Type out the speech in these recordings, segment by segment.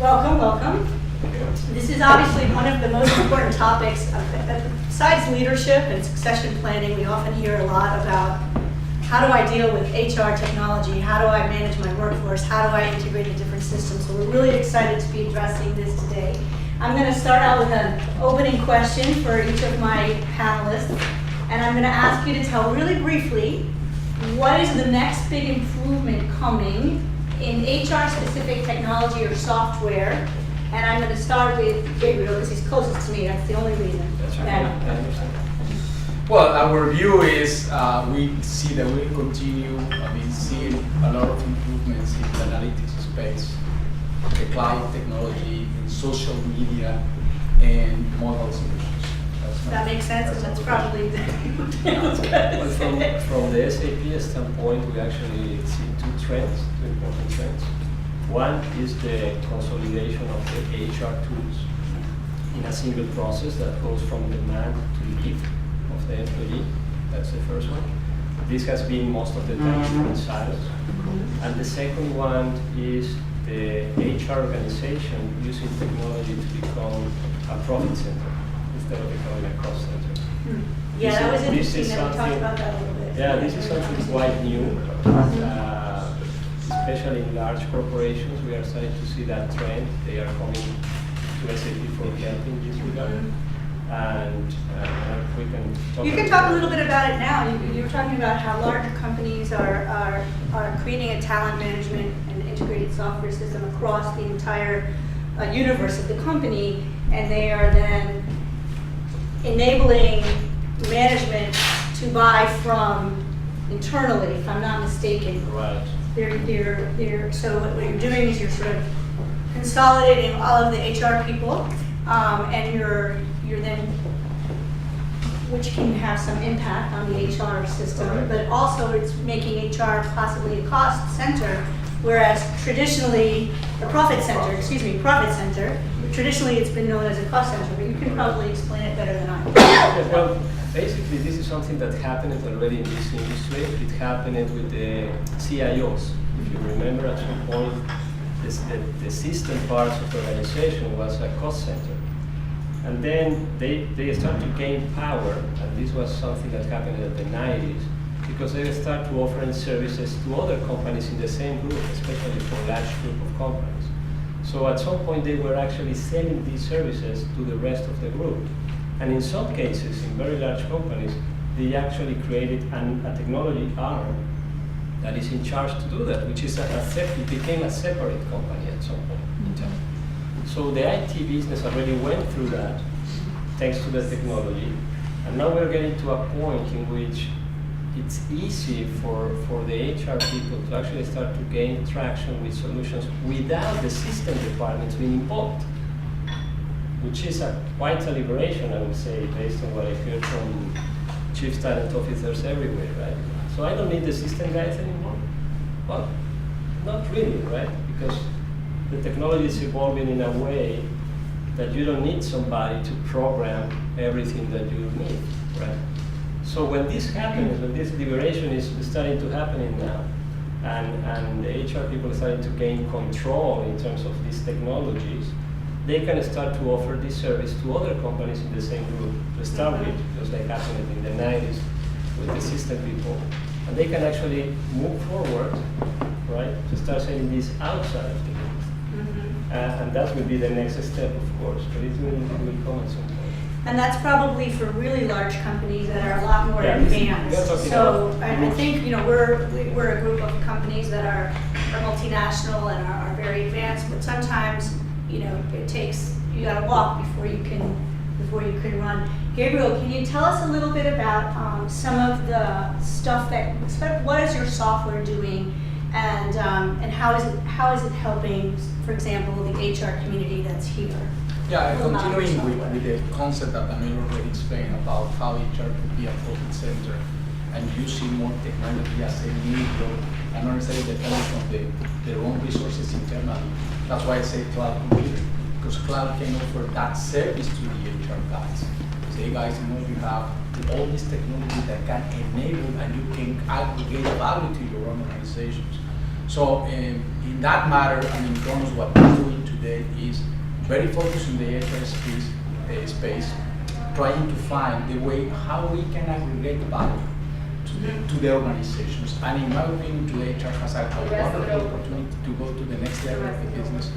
Welcome, welcome. This is obviously one of the most important topics. Besides leadership and succession planning, we often hear a lot about how do I deal with HR technology, how do I manage my workforce, how do I integrate the different systems. So we're really excited to be addressing this today. I'm going to start out with an opening question for each of my panelists, and I'm going to ask you to tell really briefly what is the next big improvement coming in HR-specific technology or software. And I'm going to start with Gabriel because he's closest to me. That's the only reason. That's right. Well, our view is we see that we continue, seeing a lot of improvements in the analytics space, the cloud technology, in social media, and mobile solutions. That makes sense, and that's probably From the SAP standpoint, we actually see two important trends. One is the consolidation of the HR tools in a single process that goes from demand to leave of the employee. That's the first one. This has been most of the time in silos. And the second one is the HR organization using technology to become a profit center instead of becoming a cost center. Yeah, that was interesting that we talked about that a little bit. Yeah, this is something quite new. Especially in large corporations, we are starting to see that trend. They are coming to SAP for help in this regard. And we can talk. You can talk a little bit about it now. You were talking about how larger companies are creating a talent management and integrated software system across the entire universe of the company, and they are then enabling management to buy from internally, if I'm not mistaken. Right. So what you're doing is you're sort of consolidating all of the HR people, and you're then, which can have some impact on the HR system, Correct. but also it's making HR possibly a cost center, whereas traditionally, profit center, traditionally it's been known as a cost center, but you can probably explain it better than I can. Yeah, well, basically, this is something that happened already in this industry. It happened with the CIOs. If you remember, at some point, the system parts of the organization was a cost center. And then they started to gain power, and this was something that happened in the 90s, because they started to offer services to other companies in the same group, especially for a large group of companies. So at some point, they were actually selling these services to the rest of the group. And in some cases, in very large companies, they actually created a technology arm that is in charge to do that, which is it became a separate company at some point in time. So the IT business already went through that, thanks to the technology. And now we're getting to a point in which it's easy for the HR people to actually start to gain traction with solutions without the system departments being involved, which is quite a liberation, I would say, based on what I heard from chief talent officers everywhere, right? So I don't need the system guys anymore. Well, not really, right? Because the technology is evolving in a way that you don't need somebody to program everything that you need, right? So when this happens, when this liberation is starting to happen now, and the HR people are starting to gain control in terms of these technologies, they can start to offer this service to other companies in the same group to start with, just like happened in the 90s with the system people. And they can actually move forward, right, to start selling this outside of the group. And that will be the next step, of course, but it will come at some point. And that's probably for really large companies that are a lot more advanced. So I think we're a group of companies that are multinational and are very advanced, but sometimes it takes, you got to walk before you can run. Gabriel, can you tell us a little bit about some of the stuff what is your software doing, and how is it helping, for example, the HR community that's here? Yeah, continuing with the concept that Daniel already explained about how HR could be a profit center and using more technology as a medium and not necessarily depending on their own resources internally. That's why I say cloud computing, because cloud can offer that service to the HR guys. Say, guys, you have all this technology that can enable and you can aggregate value to your own organizations. So in that matter, Kronos, what we're doing today today is very focused in the HR space, trying to find the way how we can aggregate value to the organizations. And in my opinion, today HR has a wonderful opportunity to go to the next level of the business.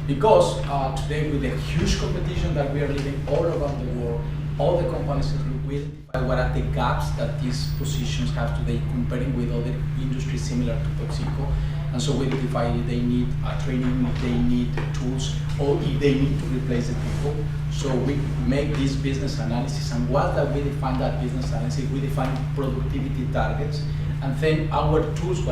Because today, with the huge competition that we are living all around the world, all the companies will identify what are the gaps that these positions have today comparing with other industries similar to PepsiCo. And so we identify if they need training, if they need tools, or if they need to replace the people. So we make this business analysis, and once that we define that business analysis, we define productivity targets. And then our tools,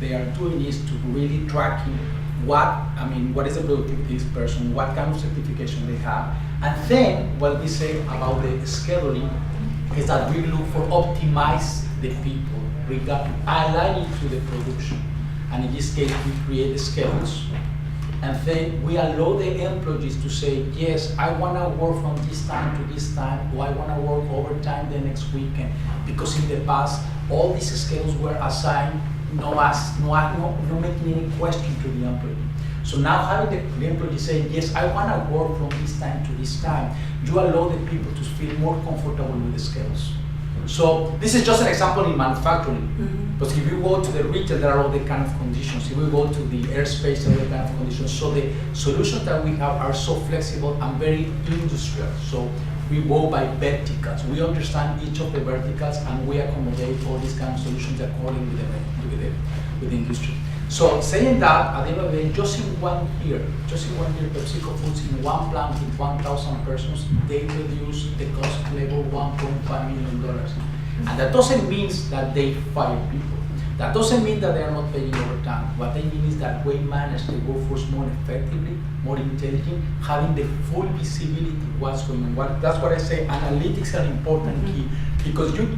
they are doing is to really tracking what is the productivity of this person, what kind of certification they have. And then what we say about the scheduling is that we look for optimize the people, align it to the production. And in this case, we create the schedules. And then we allow the employees to say, yes, I want to work from this time to this time, or I want to work overtime the next weekend. Because in the past, all these schedules were assigned, no making any question to the employee. So now having the employee say, yes, I want to work from this time to this time, you allow the people to feel more comfortable with the schedules. So this is just an example in manufacturing. Mm-hmm. But if you go to the retail, there are all the kind of conditions. If we go to the airspace, there are all the kind of conditions. So the solutions that we have are so flexible and very industrial. So we go by verticals. We understand each of the verticals, and we accommodate all these kind of solutions according with the industry. So saying that, at the end of the day, just in 1 year, PepsiCo Foods in one plant with 1,000 persons, they reduce the cost level $1.5 million. And that doesn't mean that they fire people. That doesn't mean that they are not paying overtime. What they mean is that we manage the workforce more effectively, more intelligent, having the full visibility of what's going on. That's what I say, analytics are important key, because you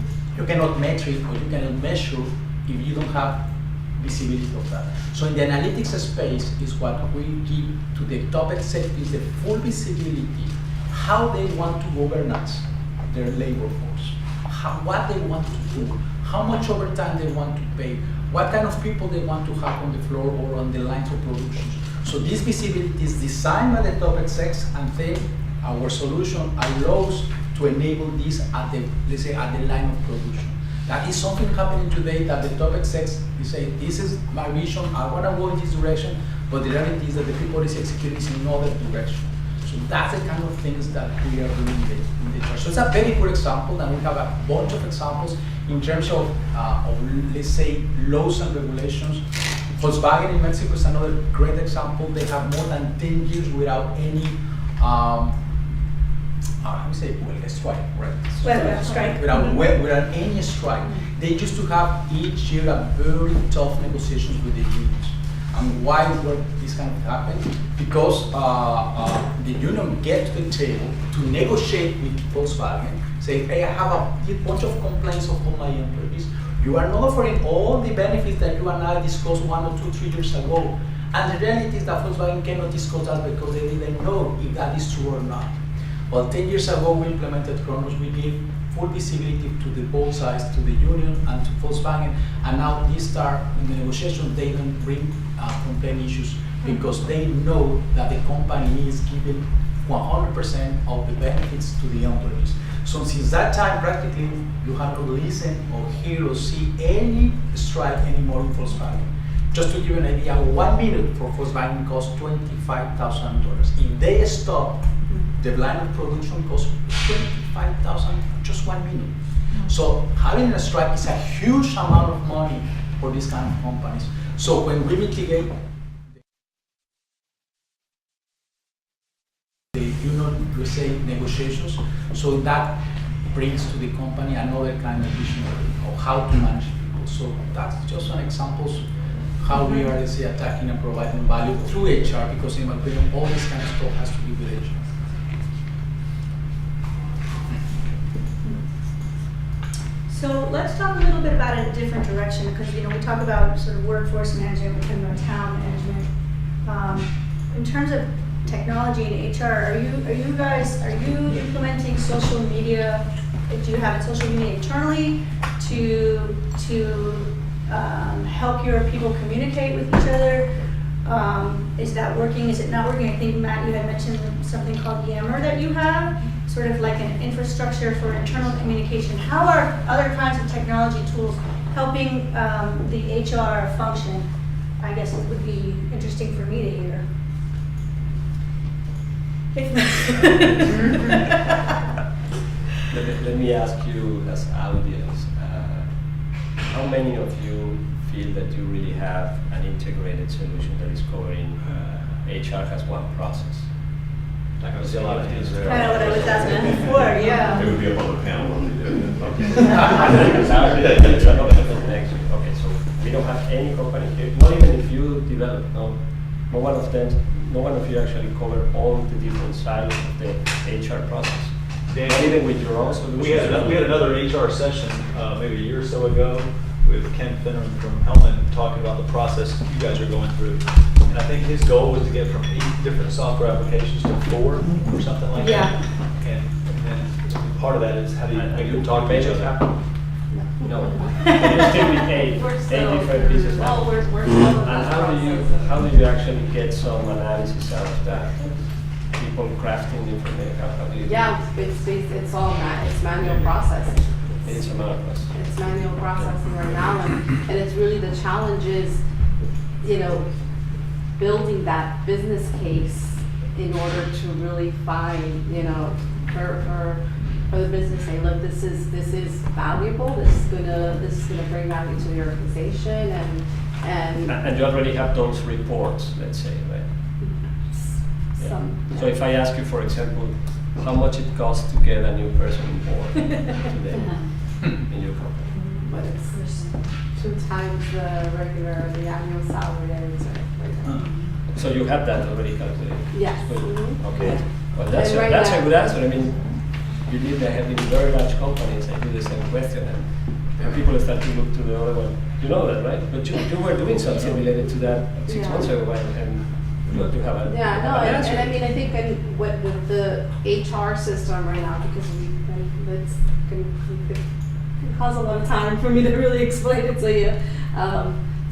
cannot metric or you cannot measure if you don't have visibility of that. So in the analytics space is what we give to the top executives the full visibility, how they want to governance their labor force, what they want to do, how much overtime they want to pay, what kind of people they want to have on the floor or on the lines of production. So this visibility is designed by the top execs, and then our solution allows to enable this at the, let's say, at the line of production. That is something happening today that the top execs say, this is my vision, I want to go in this direction, but the reality is that the people is executing in another direction. So that's the kind of things that we are doing in the church. So it's a very good example, and we have a bunch of examples in terms of let's say, laws and regulations. Volkswagen in Mexico is another great example. They have more than 10 years without any strike, right? Strike. Without any strike. They used to have each year a very tough negotiations with the unions. And why would this kind of happen? Because the union get to the table to negotiate with Volkswagen, say, hey, I have a bunch of complaints of all my employees. You are not offering all the benefits that you and I discussed 1 or 2, 3 years ago. And the reality is that Volkswagen cannot discuss that because they didn't know if that is true or not. Well, 10 years ago, we implemented Kronos. We gave full visibility to the both sides, to the union and to Volkswagen. And now these start in the negotiation, they don't bring complaint issues because they know that the company is giving 100% of the benefits to the employees. So since that time, practically, you have not listened or hear or see any strike anymore in Volkswagen. Just to give you an idea, 1 minute for Volkswagen costs $25,000. If they stop, the line of production costs $25,000 for just 1 minute. So having a strike is a huge amount of money for these kind of companies. So when we mitigate the union, let's say, negotiations, so that brings to the company another kind of vision of how to manage people. So that's just an example of how we are, let's say, attacking and providing value through HR, because in my opinion, all this kind of stuff has to be with HR. So let's talk a little bit about a different direction, because we talk about sort of workforce management, we talk about talent management. In terms of technology and HR, are you implementing social media? Do you have social media internally to help your people communicate with each other? Is that working? Is it not working? I think, Matt, you had mentioned something called Yammer that you have, sort of like an infrastructure for internal communication. How are other kinds of technology tools helping the HR function? I guess it would be interesting for me to hear. Let me ask you as audience, how many of you feel that you really have an integrated solution that is covering HR has one process? There's a lot of things there. Kind of what I was asking before, yeah. It would be a public panel when we do it. Okay, so we don't have any company here, not even if you develop, no one of them, no one of you actually cover all the different sides of the HR process. Not even with your own solution. We had another HR session maybe a year or so ago with Ken Finneran from Hellman talking about the process you guys are going through. And I think his goal was to get from 8 different software applications to 4 or something like that. And then part of that is how do you talk to each other? No. You're still with 8 different pieces. Well, we're still in And that how do you actually get some analysis out of that? People crafting the information, how do you? Yeah, it's all it's manual processing. It's a matter of us. It's manual processing right now, and it's really the challenge is, building that business case in order to really find, for the business saying, look, this is valuable. This is gonna bring value to the organization, And you already have those reports, let's say, right? So if I ask you, for example, how much it costs to get a new person on board today in your company? But it's 2 times the annual salary that is right now. So you have that already calculated? Yes. Good. Mhm. Okay. Yeah. Well, that's And right a now- good answer. I mean, you did that in very large companies. I do the same question, and people start to look to the other one. You know that, right? But you were doing something related to that 6 Yeah. months ago, and you have to have a Yeah, no, have an and answer. I mean, I think with the HR system right now, because it can cause a lot of time for me to really explain it to you.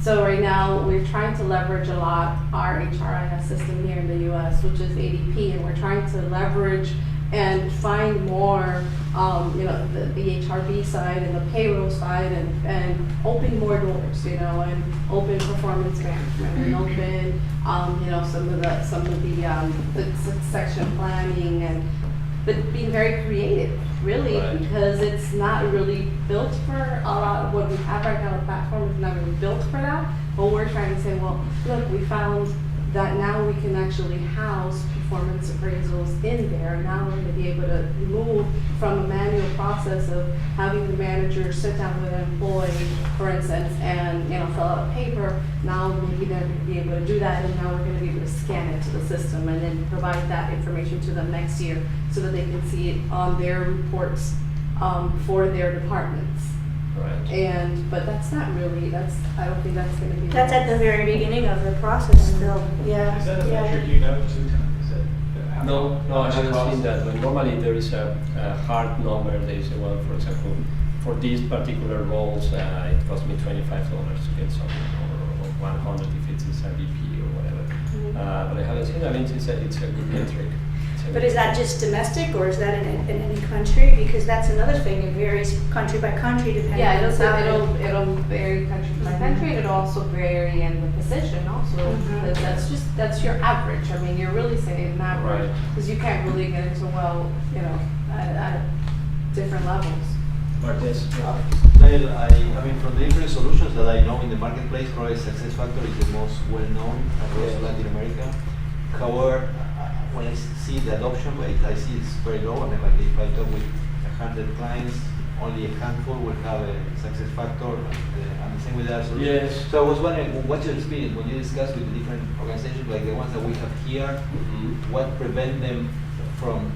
So right now, we're trying to leverage a lot our HRIS system here in the US, which is ADP, and we're trying to leverage and find more, the HRB side and the payroll side and open more doors, and open performance management and open, some of the succession planning but being very creative, really, Right. because it's not really built for a lot of what we have right now. The platform is not really built for that, but we're trying to say, well, look, we found that now we can actually house performance appraisals in there. Now we're going to be able to move from a manual process of having the manager sit down with an employee, for instance, and fill out a paper. Now maybe they're going to be able to do that, and now we're going to be able to scan it to the system and then provide that information to them next year so that they can see it on their reports for their departments. Right. But that's not really, I don't think that's gonna be. That's at the very beginning of the process still, yeah. Is that a yeah. metric you know too? Is that No, how I much it haven't costs? seen that. But normally there is a hard number. There is for example, for these particular roles, it cost me $25 to get something, or 100 if it's a VP or whatever. But I haven't seen. I mean, it's a good metric. But is that just domestic, or is that in any country? Because that's another thing, it varies country by country depending Yeah, on the salary. it'll vary country by country, and it'll also vary in the position also, Mhm. because that's your average. I mean, you're really saying an average, Right. because you can't really get into, at different levels. Yes. Well, I mean, from the different solutions that I know in the marketplace, probably SuccessFactors is the most well-known across Yeah. Latin America. However, when I see the adoption rate, I see it's very low. I mean, like if I talk with 100 clients, only a handful will have a SuccessFactor, and the same with other solutions. Yes. So I was wondering, what's your experience when you discuss with the different organizations, like the ones that we have here, what prevent them from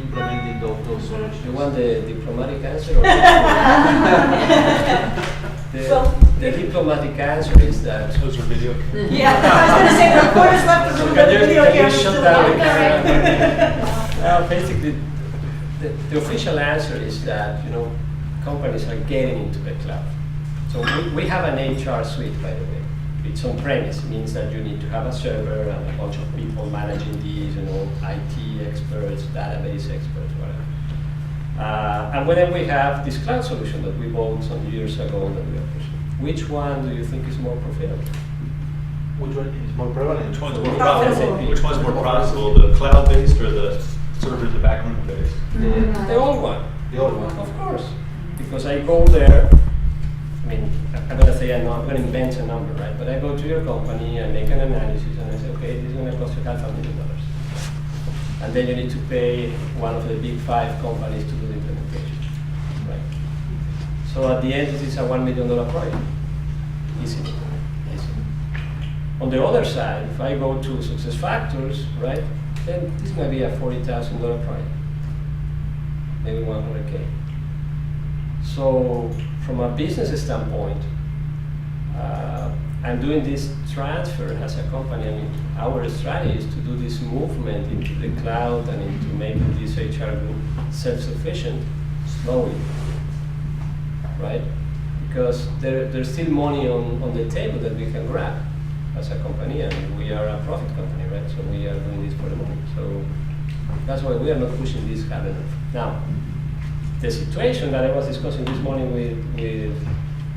implementing those solutions? You want the diplomatic answer? Or the diplomatic answer is that. Those are video. Yeah, I was gonna say, the reporters left the room, but the video Can you cameras shut still down on. the camera? Basically, the official answer is that companies are getting into the cloud. So we have an HR suite, by the way. it's on premise. It means that you need to have a server and a bunch of people managing these, IT experts, database experts, whatever. And then we have this cloud solution that we bought some years ago that we are pushing. Which one do you think is more profitable? Which one is more prevalent? Which one's more Profitable. profitable? Which one's more profitable, the cloud-based or the server in the backroom based? The old one. The old one. Of course. Because I go there, I mean, I'm going to say I'm not going to invent a number, right? But I go to your company and make an analysis and I say, okay, this is going to cost you $500,000. And then you need to pay one of the big 5 companies to do the implementation, right? So at the end, this is a $1 million project. Easy. On the other side, if I go to SuccessFactors, right, then this might be a $40,000 project, maybe 100K. So from a business standpoint, I'm doing this transfer as a company. I mean, our strategy is to do this movement into the cloud and into making this HR group self-sufficient slowly, right? Because there's still money on the table that we can grab as a company, and we are a profit company, right? So we are doing this for the money. So that's why we are not pushing this hard enough. Now, the situation that I was discussing this morning with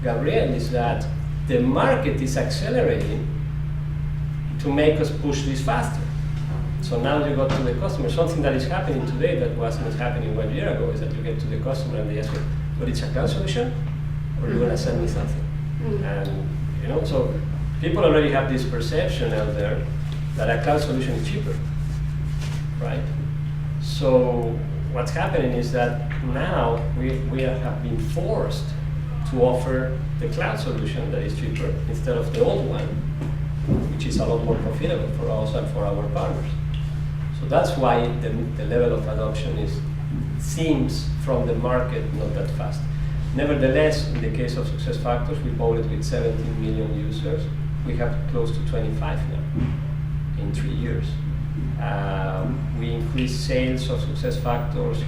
Gabriel is that the market is accelerating to make us push this faster. So now you go to the customer. Something that is happening today that wasn't happening 1 year ago is that you get to the customer and they ask you, but it's a cloud solution, or you're going to send me something? And so people already have this perception out there that a cloud solution is cheaper, right? So what's happening is that now we have been forced to offer the cloud solution that is cheaper instead of the old one, which is a lot more profitable for us and for our partners. So that's why the level of adoption seems from the market not that fast. Nevertheless, in the case of SuccessFactors, we bought it with 17 million users. We have close to 25 now in 3 years. We increased sales of SuccessFactors,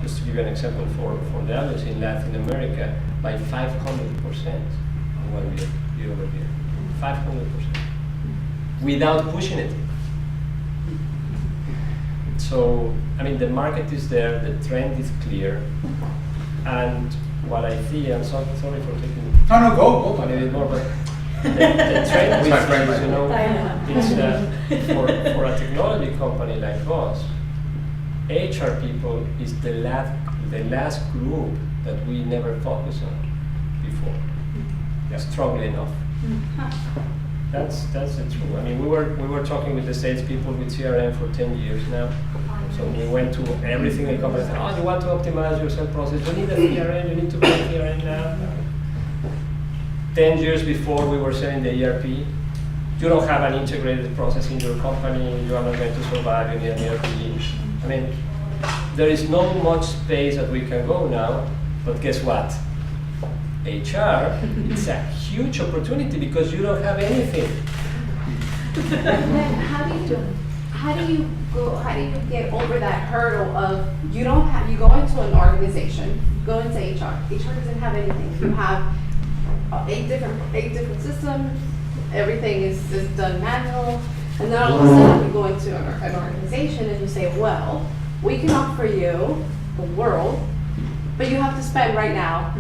just to give you an example for the others, in Latin America by 500% in 1 year, year over year. 500%. Without pushing it. So, I mean, the market is there, the trend is clear, and what I see, I'm sorry for taking No, go. a little bit more, but the trend My friend, is that for a technology company like us, HR people is the last group that we never focused on before, strongly enough. That's the truth. I mean, we were talking with the salespeople with CRM for 10 years now. So we went to everything the company said, oh, you want to optimize your sales process, you need a CRM, you need to buy a CRM now. 10 years before we were selling the ERP, you don't have an integrated process in your company, you are not going to survive, you need an ERP. I mean, there is no much space that we can go now, but guess what? HR, it's a huge opportunity because you don't have anything. Then how do you get over that hurdle of you go into an organization, go into HR. HR doesn't have anything. You have eight different systems. Everything is done manual, and then all of a sudden you go into an organization and you say, well, we can offer you the world, but you have to spend right now,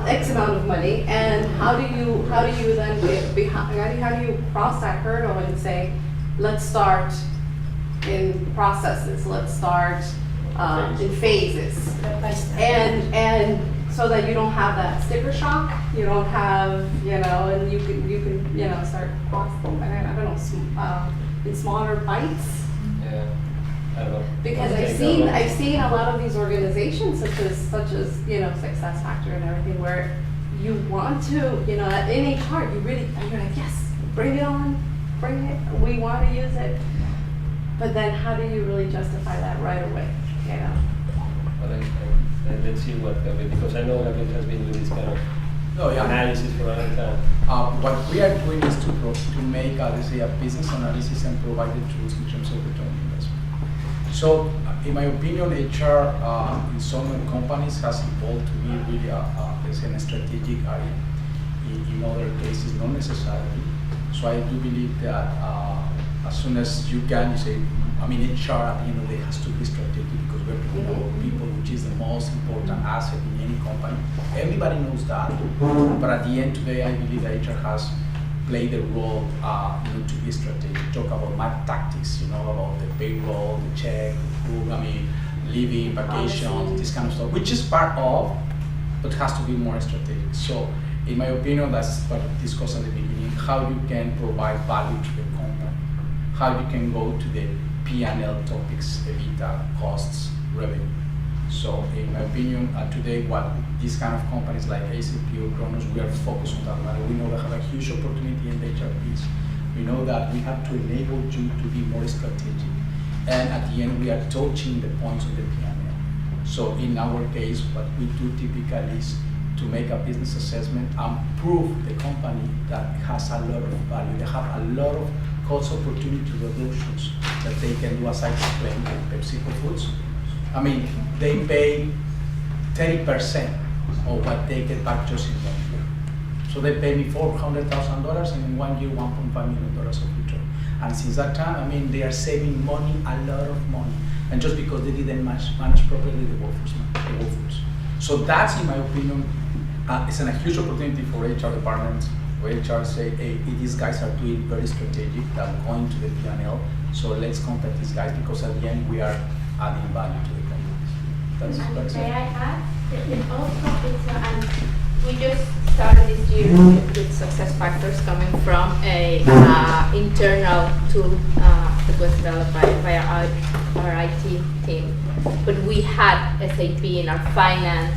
X amount of money. And how do you then get behind? How do you cross that hurdle and say, let's start in processes, let's start in phases, and so that you don't have that sticker shock, you don't have, and you can start crossing. I don't know, in smaller bites. Yeah. I don't know. Because I've seen a lot of these organizations such as SuccessFactor and everything where you want to, in HR, you're like, yes, bring it on, bring it, we want to use it. But then how do you really justify that right away? Well, let's see what Gabriel, because I know Gabriel has been doing this kind of analysis for a long time. What we are doing is to make, let's say, a business analysis and provide the tools in terms of return on investment. So, in my opinion, HR in some companies has evolved to be really let's say, a strategic area. in other cases, not necessarily. So I do believe that as soon as you can, you say, I mean, HR at the end of the day has to be strategic because we're talking about people, which is the most important asset in any company. Everybody knows that, but at the end today, I believe that HR has played the role, to be strategic. Talk about my tactics, about the payroll, the check, leaving, vacation, this kind of stuff, which is part of, but has to be more strategic. So, in my opinion, that's what I discussed at the beginning, how you can provide value to the company, how you can go to the P&L topics, EBITDA, costs, revenue. So, in my opinion, today, what these kind of companies like ACP or Kronos, we are focused on that matter. We know we have a huge opportunity in the HR piece. We know that we have to enable you to be more strategic. And at the end, we are touching the points of the P&L. So in our case, what we do typically is to make a business assessment and prove the company that has a lot of value. They have a lot of cost opportunity reductions that they can do, as I explained with PepsiCo Foods. I mean, they pay 30% of what they get back just in 1 year. So they pay me $400,000 and in 1 year, $1.5 million of return. And since that time, I mean, they are saving money, a lot of money. And just because they didn't manage properly the workforce. So that's, in my opinion, it's a huge opportunity for HR departments, where HR say, hey, these guys are doing very strategic, they're going to the P&L, so let's contact these guys because at the end we are adding value to the company. That's May it. I add? It also, we just started this year with success factors coming from a internal tool that was developed by our IT team. But we had SAP in our finance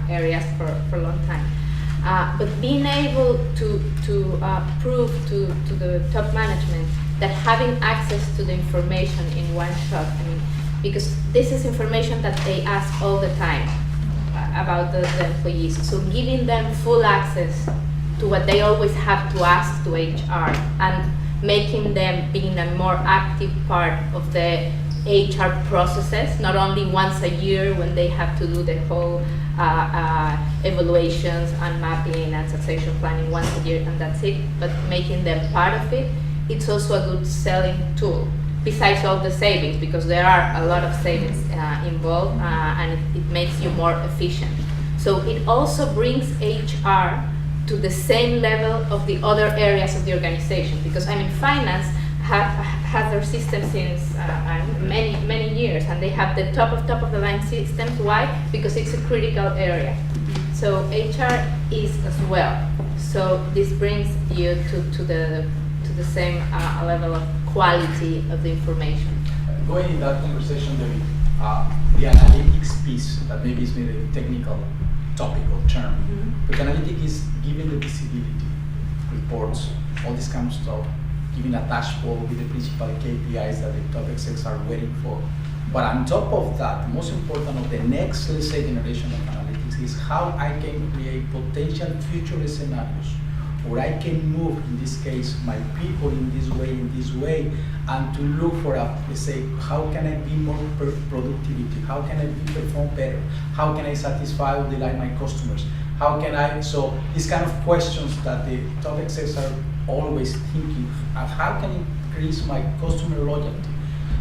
areas for a long time. But being able to prove to the top management that having access to the information in one shot, because this is information that they ask all the time about the employees. So giving them full access to what they always have to ask to HR and making them being a more active part of the HR processes, not only once a year when they have to do the whole evaluations and mapping and succession planning once a year and that's it, but making them part of it, it's also a good selling tool. Besides all the savings, because there are a lot of savings involved and it makes you more efficient. So it also brings HR to the same level of the other areas of the organization, because finance has their system since many years, and they have the top of the line systems. Why? Because it's a critical area. So HR is as well. So this brings you to the same level of quality of the information. Going in that conversation, David, the analytics piece, that maybe is maybe a technical topic or term, but analytics is giving the visibility, reports, all this kind of stuff, giving a dashboard with the principal KPIs that the top execs are waiting for. But on top of that, the most important of the next, let's say, generation of analytics is how I can create potential future scenarios, or I can move, in this case, my people in this way, and to look for let's say, how can I be more productivity? How can I perform better? How can I satisfy or delight my customers? So these kind of questions that the top execs are always thinking of, how can I increase my customer loyalty?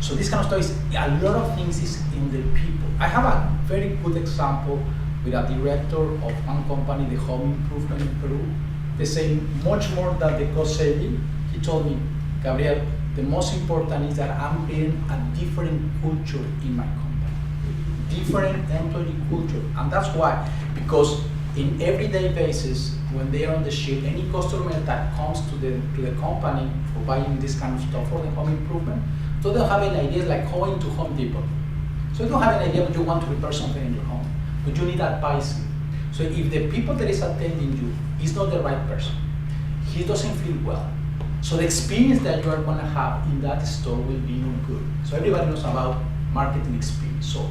So this kind of stuff is, a lot of things is in the people. I have a very good example with a director of one company, the home improvement in Peru. They say much more than the cost saving. He told me, Gabriel, the most important is that I'm creating a different culture in my company, different employee culture. And that's why, because in everyday basis, when they are on the ship, any customer that comes to the company for buying this kind of stuff for the home improvement, so they don't have any ideas like going to Home Depot. So you don't have an idea, but you want to repair something in your home, but you need advice. So if the people that is attending you is not the right person, he doesn't feel well, so the experience that you are going to have in that store will be no good. So everybody knows about marketing experience. So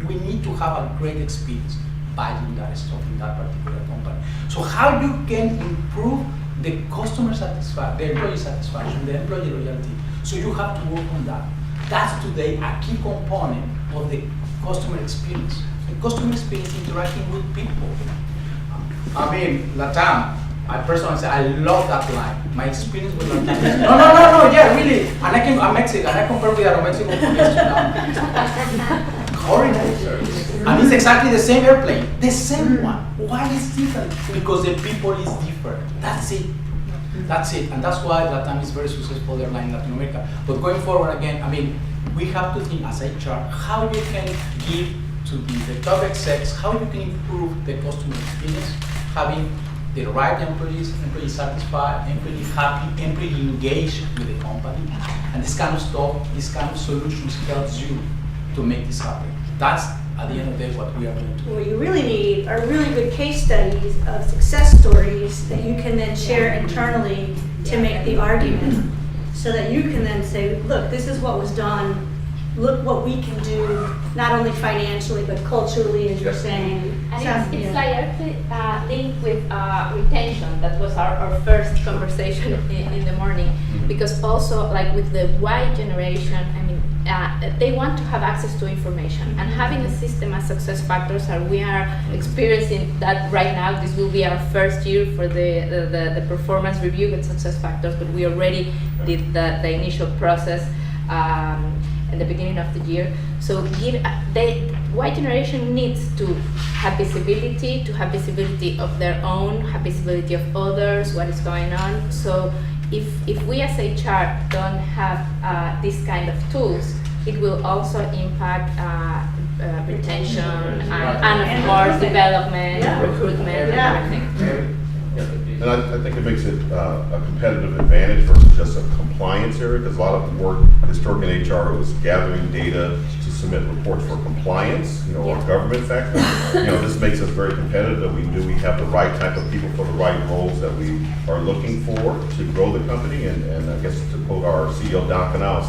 we need to have a great experience buying that stuff in that particular company. So how you can improve the customer satisfaction, the employee satisfaction, the employee loyalty. So you have to work on that. That's today a key component of the customer experience. The customer experience interacting with people. I mean, Latam, I personally say I love that line. My experience with Latam is, no, yeah, really. And I'm Mexican, I compare with Aeromexico coordinators. And it's exactly the same airplane, the same one. Why is it different? Because the people is different. That's it. That's it. And that's why Latam is very successful airline in Latin America. But going forward again, I mean, we have to think as HR how you can give to the top execs, how you can improve the customer experience, having the right employees, employee satisfied, employee happy, employee engaged with the company. And this kind of stuff, this kind of solutions helps you to make this happen. That's at the end of the day what we are going to do. What you really need are really good case studies of success stories that you can then share internally to make the argument, so that you can then say, look, this is what was done, look what we can do, not only financially, but culturally, as you're saying. And it's like linked with retention. That was our first conversation in the morning, because also like with the Y generation, I mean, they want to have access to information, and having a system as success factors, and we are experiencing that right now. This will be our first year for the performance review with success factors, but we already did the initial process at the beginning of the year. So Y generation needs to have visibility of their own, have visibility of others, what is going on. So if we as HR don't have these kind of tools, it will also impact retention and of course development, recruitment, and everything. And I think it makes it a competitive advantage versus just a compliance area, because a lot of the work historically in HR was gathering data to submit reports for compliance, or government factors. This makes us very competitive, that we knew we have the right type of people for the right roles that we are looking for to grow the company. And I guess to quote our CEO, Don Canals,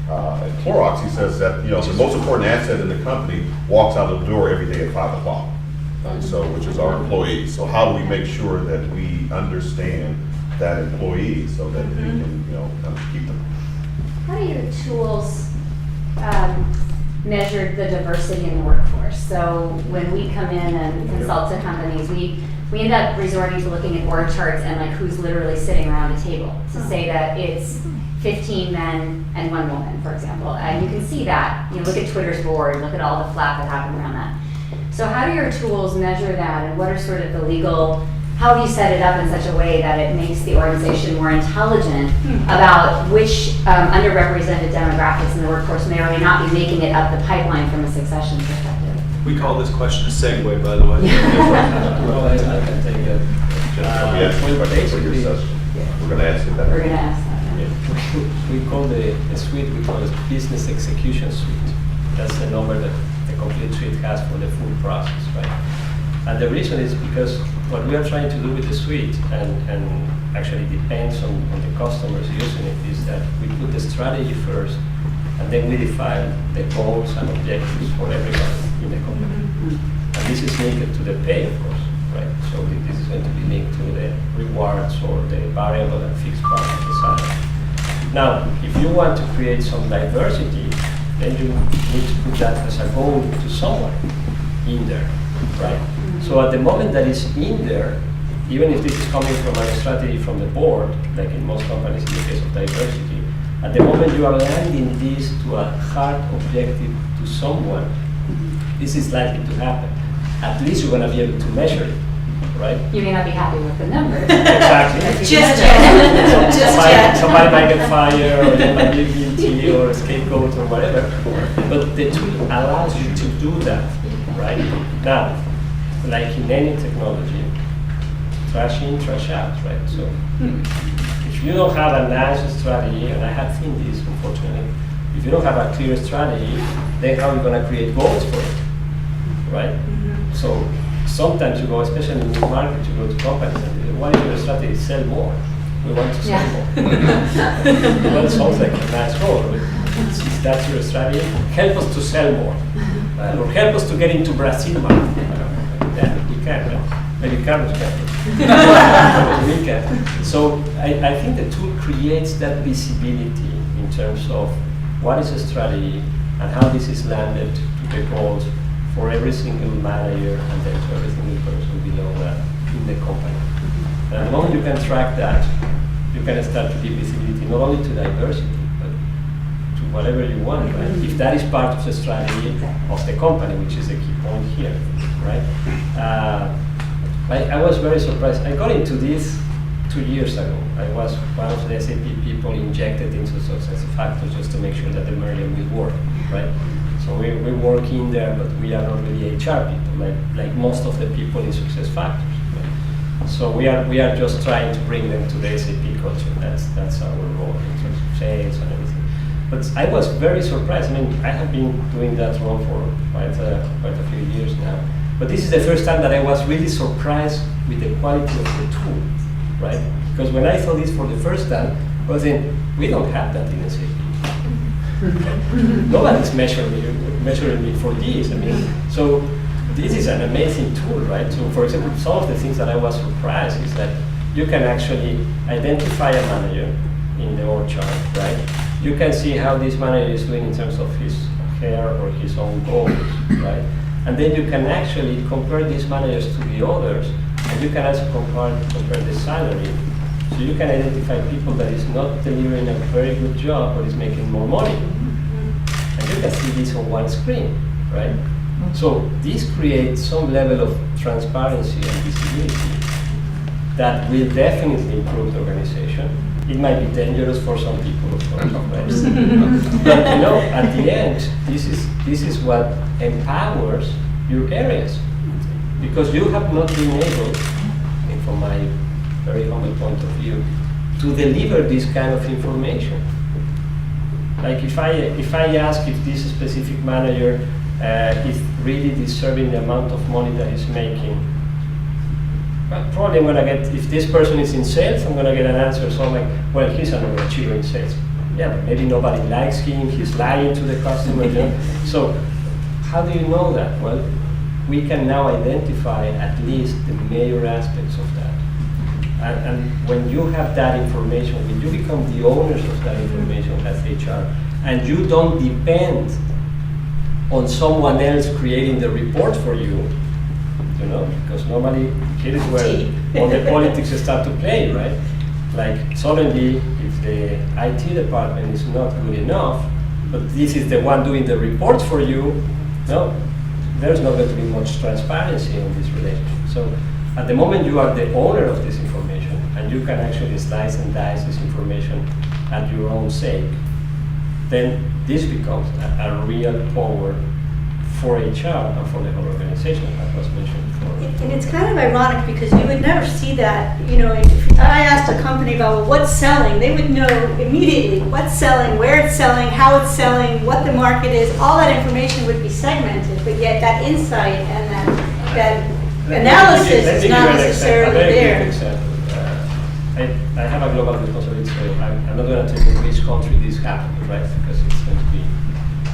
at Clorox, he says that, the most important asset in the company walks out the door every day at 5 o'clock. Which is our employees. So how do we make sure that we understand that employee so that we can, kind of keep them? How do your tools measure the diversity in the workforce? So when we come in and consult to companies, we end up resorting to looking at org charts and like who's literally sitting around a table to say that it's 15 men and 1 woman, for example. And you can see that. Look at Twitter's board, look at all the flap that happened around that. So how do your tools measure that, and what are sort of the legal, how have you set it up in such a way that it makes the organization more intelligent about which underrepresented demographics in the workforce may or may not be making it up the pipeline from a succession perspective? We call this question a segue, by the way. Well, I can take it. Well, basically, we're going to ask you that. We're going to ask that. We call the suite, we call it Business Execution Suite. That's the number that the complete suite has for the full process, right? And the reason is because what we are trying to do with the suite, and actually depends on the customers using it, is that we put the strategy first, and then we define the goals and objectives for everybody in the company. And this is linked to the pay, of course, right? So this is going to be linked to the rewards or the variable and fixed part of the salary. Now, if you want to create some diversity, then you need to put that as a goal to someone in there, right? So at the moment that it's in there, even if this is coming from a strategy from the board, like in most companies in the case of diversity, at the moment you are landing this to a hard objective to someone, this is likely to happen. At least you're going to be able to measure it, right? You may not be happy with the number. Exactly. Just yet. Somebody might get fired, or they might be guilty, or a scapegoat, or whatever. But the tool allows you to do that, right? Now, like in any technology, trash in, trash out, right? So if you don't have a nice strategy, and I have seen this, unfortunately, if you don't have a clear strategy, then how are you going to create goals for it, right? So sometimes you go, especially in the market, you go to companies and say, what is your strategy? Sell more. We want to sell more. Well, it sounds like a nice goal. If that's your strategy, help us to sell more. Or help us to get into Brazil market. Yeah, we can, right? Maybe Carlos can. We can. So I think the tool creates that visibility in terms of what is a strategy and how this is landed to the goals for every single manager and then to every single person below that. in the company. And the moment you can track that, you can start to give visibility not only to diversity, but to whatever you want, right? If that is part of the strategy of the company, which is the key point here, right? I was very surprised. I got into this 2 years ago. I was one of the SAP people injected into SuccessFactors just to make sure that the merger will work, right? So we work in there, but we are not really HR people, like most of the people in SuccessFactors. Right? So we are just trying to bring them to the SAP culture. That's our role in terms of sales and everything. But I was very surprised. I mean, I have been doing that role for quite a few years now. But this is the first time that I was really surprised with the quality of the tool, right? Because when I saw this for the first time, I was saying, we don't have that in SAP. Nobody's measuring me for this. I mean, so this is an amazing tool, right? So for example, some of the things that I was surprised is that you can actually identify a manager in the org chart, right? You can see how this manager is doing in terms of his hair or his own goals, right? And then you can actually compare these managers to the others, and you can also compare the salary. So you can identify people that is not delivering a very good job but is making more money. And you can see this on one screen, right? So this creates some level of transparency and visibility that will definitely improve the organization. It might be dangerous for some people, of course, right? But you know, at the end, this is what empowers your areas, because you have not been able, from my very humble point of view, to deliver this kind of information. Like if I ask if this specific manager is really deserving the amount of money that he's making, well, probably I'm gonna get, if this person is in sales, I'm gonna get an answer, so I'm like, well, he's an overachiever in sales. Yeah, but maybe nobody likes him, he's lying to the customer. You know? So how do you know that? Well, we can now identify at least the major aspects of that. And when you have that information, when you become the owners of that information as HR, and you don't depend on someone else creating the report for you, you know, because normally here is where all the politics start to play, right? Like suddenly, if the IT department is not good enough, but this is the one doing the report for you, no, there's not going to be much transparency in this relationship. So at the moment you are the owner of this information, and you can actually slice and dice this information at your own sake, then this becomes a real power for HR and for the whole organization, as was mentioned before. And it's kind of ironic because you would never see that, you know, if I asked a company about, well, what's selling, they would know immediately what's selling, where it's selling, how it's selling, what the market is, all that information would be segmented, but yet that insight and that analysis is not necessarily there. I have a global responsibility, so I'm not going to tell you which country this happened, right? Because it's going to be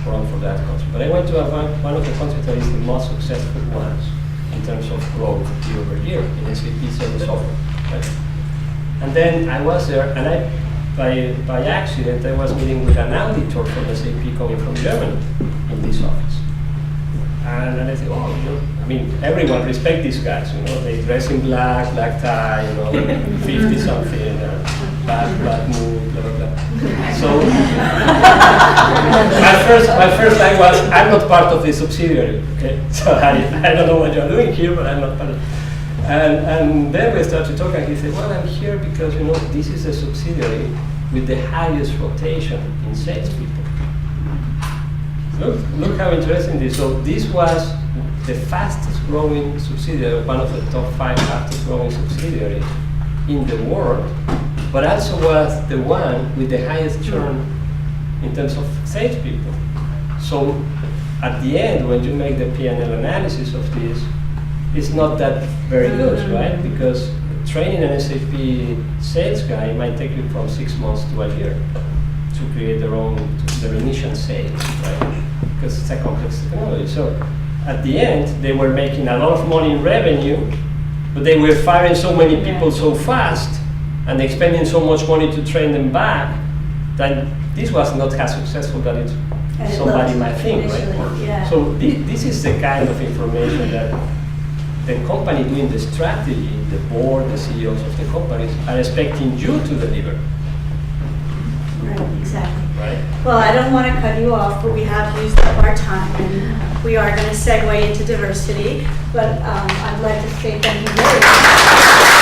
wrong for that country. But I went to one of the countries that is the most successful ones in terms of growth year over year in SAP service software, right? And then I was there, and by accident, I was meeting with an auditor from SAP coming from Germany in this office. And I said, oh, you know, I mean, everyone respects these guys, you know, they dress in black tie, you know, 50-something, bad mood, blah, blah, blah. So, my first line was, I'm not part of the subsidiary, okay? So I don't know what you're doing here, but I'm not part of it. And then we started talking, he said, well, I'm here because, you know, this is a subsidiary with the highest rotation in salespeople. Look how interesting this is. So this was the fastest growing subsidiary, one of the top 5 fastest growing subsidiaries in the world, but also was the one with the highest churn in terms of salespeople. So at the end, when you make the P&L analysis of this, it's not that very good, right? Because training an SAP sales guy might take you from 6 months to a year to create their initial sales, right? Because it's a complex technology. So at the end, they were making a lot of money in revenue, but they were firing so many people so fast, and expending so much money to train them back, that this was not as successful that somebody might think, right? Yeah. So this is the kind of information that the company doing the strategy, the board, the CEOs of the companies are expecting you to deliver, Right, exactly. right? Well, I don't want to cut you off, but we have used up our time, and we are going to segue into diversity. But I'd like to say thank you very much.